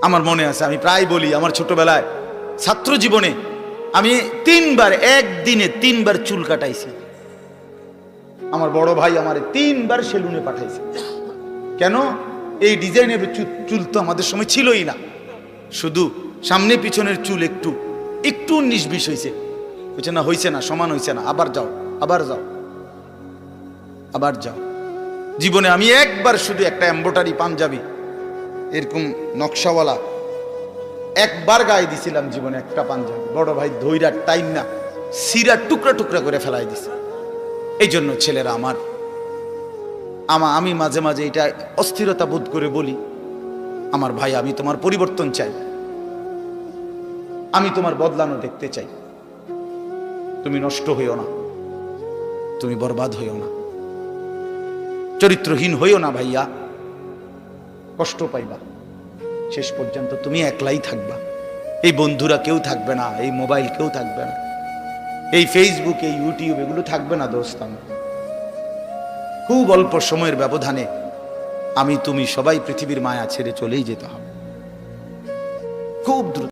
আমার মনে আছে, আমি প্রায় বলি আমার ছোটবেলায় ছাত্র জীবনে আমি একদিনে তিনবার চুল কাটাইছি। আমার বড় ভাই আমার তিনবার সেলুনে পাঠাইছে। কেন? এই ডিজাইনের চুল তো আমাদের সময় ছিলই না, শুধু সামনে পিছনের চুল একটু একটু 19-20 হয়েছে। হয়েছে না, হয়েছে না, সমান হয়েছে না, আবার যাও, আবার যাও, আবার যাও। জীবনে আমি একবার শুধু একটা এমব্রয়ডারি পাঞ্জাবি এরকম নকশাওয়ালা একবার গায়ে দিছিলাম জীবনে, একটা পাঞ্জাবি। বড় ভাই ধৈরা টাইম না সিরা টুকরা টুকরা করে ফেলাই দিছে। এই জন্য ছেলেরা আমি মাঝে মাঝে এটা অস্থিরতা বোধ করে বলি, আমার ভাই আমি তোমার পরিবর্তন চাই, আমি তোমার বদলানো দেখতে চাই। তুমি নষ্ট হইও না, তুমি বরবাদ হইও না, চরিত্রহীন হইও না ভাইয়া, কষ্ট পাইবা। শেষ পর্যন্ত তুমি একলাই থাকবা, এই বন্ধুরা কেউ থাকবে না, এই মোবাইল কেউ থাকবে না, এই ফেসবুক এই ইউটিউব এগুলো থাকবে না দোস্ত। খুব অল্প সময়ের ব্যবধানে আমি তুমি সবাই পৃথিবীর মায়া ছেড়ে চলেই যেতে হবে, খুব দ্রুত।